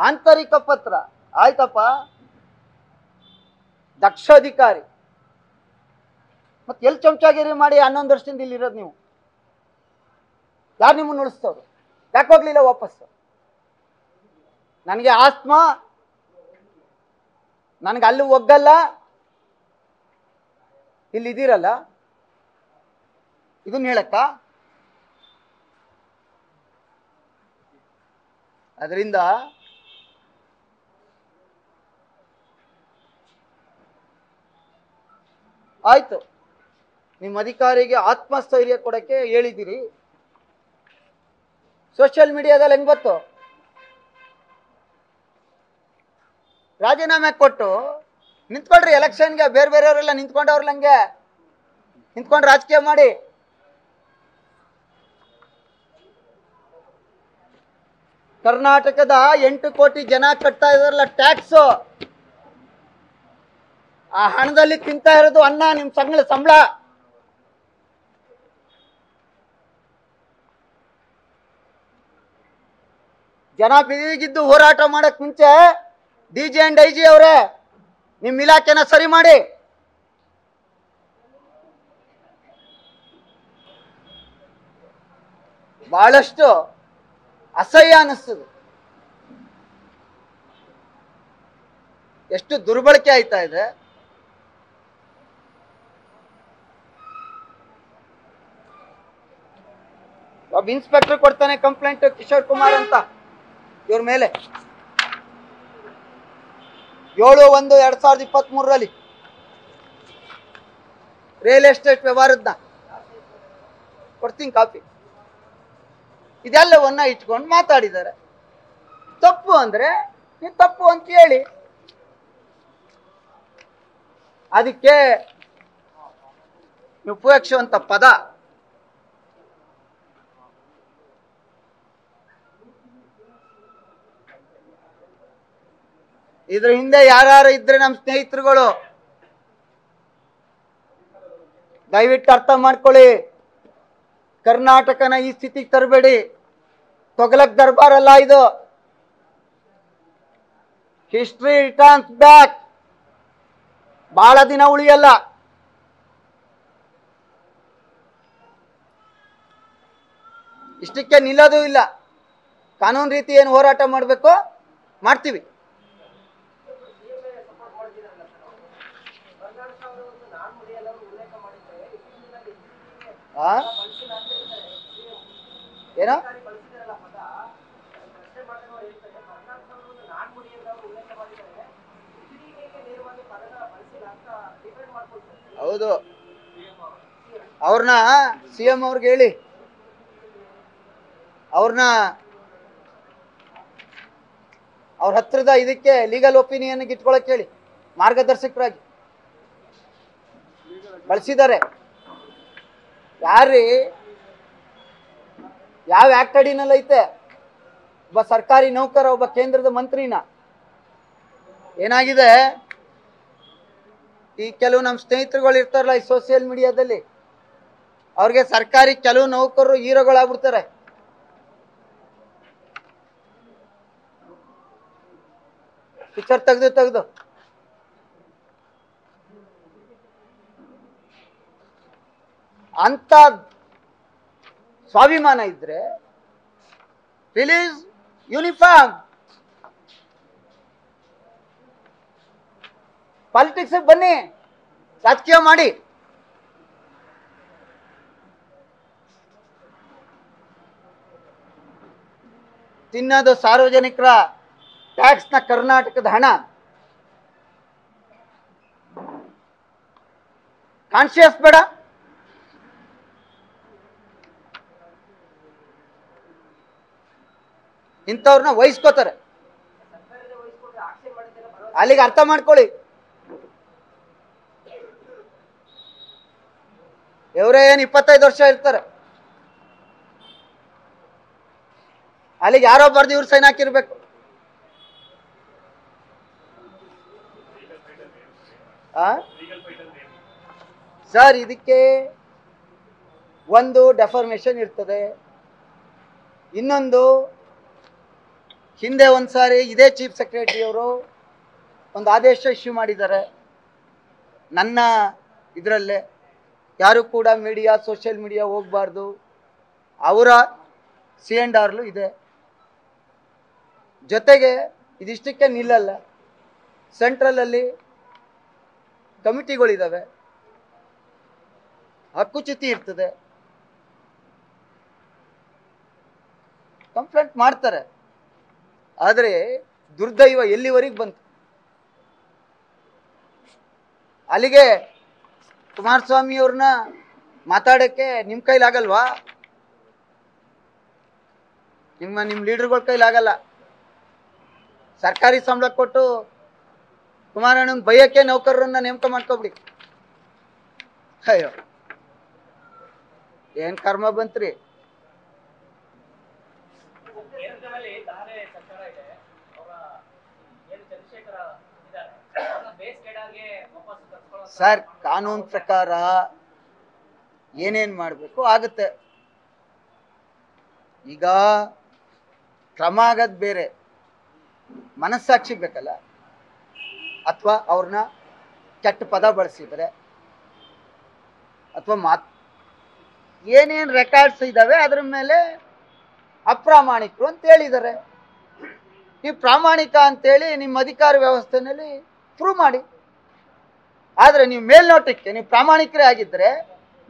ಆಂತರಿಕ ಪತ್ರ ಆಯ್ತಪ್ಪ, ದಕ್ಷ ಅಧಿಕಾರಿ. ಮತ್ತೆ ಎಲ್ಲಿ ಚಮಚಾಗಿರಿ ಮಾಡಿ 11 ವರ್ಷದಿಂದ ಇಲ್ಲಿ ಇರೋದು ನೀವು? ಯಾರು ನಿಮ್ಮನ್ನು ಉಳಿಸ್ತವ್ರು? ಯಾಕೆ ಹೋಗ್ಲಿಲ್ಲ ವಾಪಸ್? ನನಗೆ ಆಸ್ಮಾ, ನನಗೆ ಅಲ್ಲಿ ಒಗ್ಗಲ್ಲ, ಇಲ್ಲಿದ್ದೀರಲ್ಲ ಇದನ್ನ ಹೇಳಕ್ಕ? ಅದರಿಂದ ಆಯ್ತು, ನಿಮ್ಮ ಅಧಿಕಾರಿಗೆ ಆತ್ಮಸ್ಥೈರ್ಯ ಕೊಡಕ್ಕೆ ಹೇಳಿದ್ದೀರಿ. ಸೋಷಿಯಲ್ ಮೀಡಿಯಾದಲ್ಲಿ ಹೆಂಗ್ ಗೊತ್ತು? ರಾಜೀನಾಮೆ ಕೊಟ್ಟು ನಿಂತ್ಕೊಳ್ರಿ ಎಲೆಕ್ಷನ್ಗೆ. ಬೇರೆ ಬೇರೆಯವರೆಲ್ಲ ನಿಂತ್ಕೊಂಡವ್ರಲ್ಲ, ಹಂಗೆ ನಿಂತ್ಕೊಂಡು ರಾಜಕೀಯ ಮಾಡಿ. ಕರ್ನಾಟಕದ 8 ಕೋಟಿ ಜನ ಕಟ್ತಾ ಇದಾರಲ್ಲ ಟ್ಯಾಕ್ಸ್, ಆ ಹಣದಲ್ಲಿ ತಿಂತಾ ಇರೋದು ಅನ್ನ, ನಿಮ್ ಸಂಬಳ. ಜನ ಬೀದಿಗಿದ್ದು ಹೋರಾಟ ಮಾಡಕ್ ಮುಂಚೆ ಡಿಜಿ ಅಂಡ್ ಐಜಿ ಅವರೇ ನಿಮ್ ಇಲಾಖೆನ ಸರಿ ಮಾಡಿ. ಬಹಳಷ್ಟು ಅಸಹ್ಯ ಅನಿಸ್ತದೆ. ಎಷ್ಟು ದುರ್ಬಳಕೆ ಆಯ್ತಾ ಇದೆ. ಒಬ್ಬ ಇನ್ಸ್ಪೆಕ್ಟರ್ ಕೊಡ್ತಾನೆ ಕಂಪ್ಲೇಂಟ್, ಕಿಶೋರ್ ಕುಮಾರ್ ಅಂತ, ಇವ್ರ ಮೇಲೆ 7/1/2023 ರಿಯಲ್ ಎಸ್ಟೇಟ್ ವ್ಯವಹಾರದ್ನ ಕೊಡ್ತೀನಿ ಕಾಪಿ. ಇದೆಲ್ಲವನ್ನ ಇಟ್ಕೊಂಡು ಮಾತಾಡಿದ್ದಾರೆ. ತಪ್ಪು ಅಂದ್ರೆ ನೀವು ತಪ್ಪು ಅಂತ ಹೇಳಿ. ಅದಕ್ಕೆ ಉಪಯೋಗಿಸುವಂತ ಪದ ಇದ್ರ ಹಿಂದೆ ಯಾರು ಇದ್ರೆ ನಮ್ಮ ಸ್ನೇಹಿತರುಗಳು ದಯವಿಟ್ಟು ಅರ್ಥ ಮಾಡ್ಕೊಳ್ಳಿ. ಕರ್ನಾಟಕನ ಈ ಸ್ಥಿತಿಗೆ ತರಬೇಡಿ. ತೊಗಲಕ್ ದರ್ಬಾರ್ ಅಲ್ಲ ಇದು. History returns back. ಬಹಳ ದಿನ ಉಳಿಯಲ್ಲ. ಇಷ್ಟಕ್ಕೆ ನಿಲ್ಲೋದು ಇಲ್ಲ. ಕಾನೂನು ರೀತಿ ಏನು ಹೋರಾಟ ಮಾಡಬೇಕು ಮಾಡ್ತೀವಿ. ಏನೋ ಹೌದು, ಅವ್ರನ್ನ ಸಿಎಂ ಅವ್ರಿಗೆ ಹೇಳಿ, ಅವ್ರನ್ನ ಅವ್ರ ಹತ್ರದ ಇದಕ್ಕೆ ಲೀಗಲ್ ಒಪಿನಿಯನ್ ಇಟ್ಕೊಳಕ್ ಹೇಳಿ. ಮಾರ್ಗದರ್ಶಕರಾಗಿ ಬಳಸಿದ್ದಾರೆ. ಯಾರ್ರೀ ಯಾವ ಆಕ್ಟ್ ಅಡಿನಲ್ಲಿ ಐತೆ? ಒಬ್ಬ ಸರ್ಕಾರಿ ನೌಕರ, ಒಬ್ಬ ಕೇಂದ್ರದ ಮಂತ್ರಿನ. ಏನಾಗಿದೆ, ಈ ಕೆಲವು ನಮ್ಮ ಸ್ನೇಹಿತರುಗಳು ಇರ್ತಾರಲ್ಲ ಈ ಸೋಷಿಯಲ್ ಮೀಡಿಯಾದಲ್ಲಿ, ಅವ್ರಿಗೆ ಸರ್ಕಾರಿ ಕೆಲವು ನೌಕರರು ಹೀರೋಗಳಾಗ್ಬಿಡ್ತಾರೆ. ಪಿಕ್ಚರ್ ತೆಗೆದು ಅಂತ ಸ್ವಾಭಿಮಾನ ಇದ್ರೆ ರಿಲೀಸ್ ಯೂನಿಫಾರ್ಮ್. ಪಾಲಿಟಿಕ್ಸ್ ಬನ್ನಿ, ರಾಜಕೀಯ ಮಾಡಿ. ತಿನ್ನೋದು ಸಾರ್ವಜನಿಕರ ಟ್ಯಾಕ್ಸ್ ನ, ಕರ್ನಾಟಕದ ಹಣ. ಕಾನ್ಶಿಯಸ್ ಬೇಡ. ಇಂಥವ್ರನ್ನ ವಹಿಸ್ಕೋತಾರೆ. ಅಲ್ಲಿಗೆ ಅರ್ಥ ಮಾಡ್ಕೊಳ್ಳಿ. ಇವರೇ ಏನು 25 ವರ್ಷ ಇರ್ತಾರೆ. ಅಲ್ಲಿಗೆ ಯಾರೋ ಬರ್ದು ಇವ್ರು ಸೈನ್ ಹಾಕಿರ್ಬೇಕು. ಸರ್, ಇದಕ್ಕೆ ಒಂದು ಡೆಫಾರ್ಮೇಶನ್ ಇರ್ತದೆ, ಇನ್ನೊಂದು ಹಿಂದೆ ಒಂದ್ಸಾರಿ ಇದೇ ಚೀಫ್ ಸೆಕ್ರೆಟರಿ ಅವರು ಒಂದು ಆದೇಶ ಇಶ್ಯೂ ಮಾಡಿದ್ದಾರೆ, ನನ್ನ ಇದರಲ್ಲೇ ಯಾರು ಕೂಡ ಮೀಡಿಯಾ ಸೋಷಿಯಲ್ ಮೀಡಿಯಾ ಹೋಗಬಾರ್ದು, ಅವರ C&Rಲು ಇದೆ. ಜೊತೆಗೆ ಇದಿಷ್ಟಕ್ಕೆ ನಿಲ್ಲಲ್ಲ, ಸೆಂಟ್ರಲಲ್ಲಿ ಕಮಿಟಿಗಳಿದ್ದಾವೆ, ಹಕ್ಕುಚ್ಯುತಿ ಇರ್ತದೆ, ಕಂಪ್ಲೇಂಟ್ ಮಾಡ್ತಾರೆ. ಆದರೆ ದುರ್ದೈವ ಎಲ್ಲಿವರೆಗೆ ಬಂತು? ಅಲ್ಲಿಗೆ ಕುಮಾರಸ್ವಾಮಿ ಅವ್ರನ್ನ ಮಾತಾಡೋಕ್ಕೆ ನಿಮ್ಮ ಕೈಲಾಗಲ್ವಾ? ನಿಮ್ಮ ಲೀಡರ್ಗಳ ಕೈಲಾಗಲ್ಲ. ಸರ್ಕಾರಿ ಸಂಬಳ ಕೊಟ್ಟು ಕುಮಾರಣ್ಣನ ಬೈಯಕ್ಕೆ ನೌಕರರನ್ನ ನೇಮಕ ಮಾಡ್ಕೊಬಿಡಿ. ಅಯ್ಯೋ ಏನ್ ಕರ್ಮ ಬಂತ್ರಿ. ಸರ್, ಕಾನೂನು ಪ್ರಕಾರ ಏನೇನ್ ಮಾಡಬೇಕು ಆಗುತ್ತೆ. ಈಗ ಕ್ರಮ ಆಗದ್ ಬೇರೆ, ಮನಸ್ಸಾಕ್ಷಿ ಬೇಕಲ್ಲ. ಅಥವಾ ಅವ್ರನ್ನ ಕೆಟ್ಟ ಪದ ಬಳಸಿದ್ರೆ ಅಥವಾ ಏನೇನು ರೆಕಾರ್ಡ್ಸ್ ಇದ್ದಾವೆ ಅದ್ರ ಮೇಲೆ ಅಪ್ರಾಮಾಣಿಕರು ಅಂತ ಹೇಳಿದ್ದಾರೆ. ನೀವು ಪ್ರಾಮಾಣಿಕ ಅಂತೇಳಿ ನಿಮ್ಮ ಅಧಿಕಾರ ವ್ಯವಸ್ಥೆನಲ್ಲಿ ಪ್ರೂವ್ ಮಾಡಿ. ಆದರೆ ನೀವು ಮೇಲ್ನೋಟಕ್ಕೆ ನೀವು ಪ್ರಾಮಾಣಿಕರೇ ಆಗಿದ್ದರೆ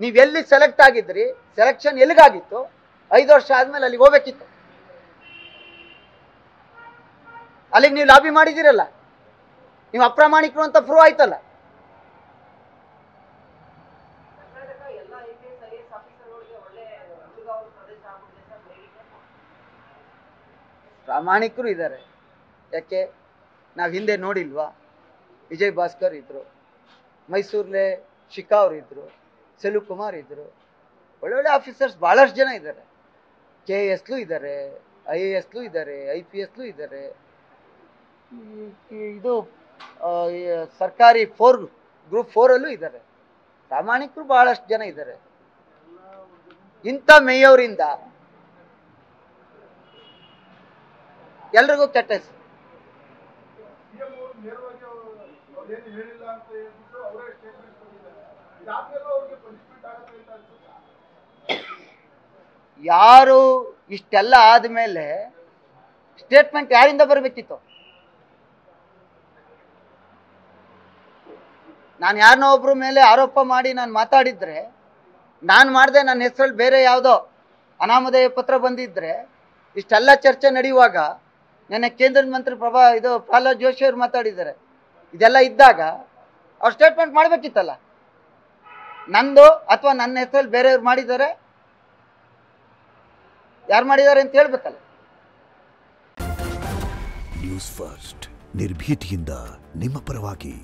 ನೀವೆಲ್ಲಿ ಸೆಲೆಕ್ಟ್ ಆಗಿದ್ರಿ, ಸೆಲೆಕ್ಷನ್ ಎಲ್ಲಿಗಾಗಿತ್ತು, 5 ವರ್ಷ ಆದ್ಮೇಲೆ ಅಲ್ಲಿಗೆ ಹೋಗ್ಬೇಕಿತ್ತು. ಅಲ್ಲಿಗೆ ನೀವು ಲಾಬಿ ಮಾಡಿದಿರಲ್ಲ, ನೀವು ಅಪ್ರಾಮಾಣಿಕರು ಅಂತ ಪ್ರೂವ್ ಆಯ್ತಲ್ಲ. ಪ್ರಾಮಾಣಿಕರು ಇದ್ದಾರೆ. ಯಾಕೆ ನಾವು ಹಿಂದೆ ನೋಡಿಲ್ವಾ? ವಿಜಯ್ ಭಾಸ್ಕರ್ ಇದ್ರು, ಮೈಸೂರಲ್ಲೇ ಶಿಖಾ ಅವರು ಇದ್ರು, ಸೆಲ್ವ ಕುಮಾರ್ ಇದ್ರು, ಒಳ್ಳೊಳ್ಳೆ ಆಫೀಸರ್ಸ್ ಬಹಳಷ್ಟು ಜನ ಇದ್ದಾರೆ. KASಲು ಇದ್ದಾರೆ, IASಲು ಇದ್ದಾರೆ, IPSಲು ಇದ್ದಾರೆ. ಇದು ಸರ್ಕಾರಿ ಗ್ರೂಪ್ 4ಅಲ್ಲೂ ಇದ್ದಾರೆ. ಪ್ರಾಮಾಣಿಕರು ಬಹಳಷ್ಟು ಜನ ಇದ್ದಾರೆ. ಇಂಥ ಮೇಯವರಿಂದ ಎಲ್ರಿಗೂ ಕೆಟ್ಟ ಹೆಸರು. ಯಾರು ಇಷ್ಟೆಲ್ಲ ಆದ್ಮೇಲೆ ಸ್ಟೇಟ್ಮೆಂಟ್ ಯಾರಿಂದ ಬರಬೇಕಿತ್ತು? ನಾನು ಯಾರನ್ನೋ ಒಬ್ರ ಮೇಲೆ ಆರೋಪ ಮಾಡಿ ನಾನು ಮಾತಾಡಿದ್ರೆ, ನಾನು ಮಾಡಿದೆ, ನನ್ನ ಹೆಸರಲ್ಲಿ ಬೇರೆ ಯಾವುದೋ ಅನಾಮಧೇಯ ಪತ್ರ ಬಂದಿದ್ರೆ ಇಷ್ಟೆಲ್ಲ ಚರ್ಚೆ ನಡೆಯುವಾಗ ನೆನ್ನೆ ಕೇಂದ್ರದ ಮಂತ್ರಿ ಪ್ರಹ್ಲಾದ್ ಜೋಶಿ ಅವರು ಮಾತಾಡಿದ್ದಾರೆ. ಇದೆಲ್ಲ ಇದ್ದಾಗ ಅವ್ರು ಸ್ಟೇಟ್ಮೆಂಟ್ ಮಾಡಬೇಕಿತ್ತಲ್ಲ. ನಂದು ಅಥವಾ ನನ್ನ ಹೆಸರಲ್ಲಿ ಬೇರೆಯವ್ರು ಮಾಡಿದ್ದಾರೆ, ಯಾರು ಮಾಡಿದ್ದಾರೆ ಅಂತ ಹೇಳ್ಬೇಕಲ್ಲ. ನ್ಯೂಸ್ ಫಸ್ಟ್, ನಿರ್ಭೀತಿಯಿಂದ ನಿಮ್ಮ ಪರವಾಗಿ.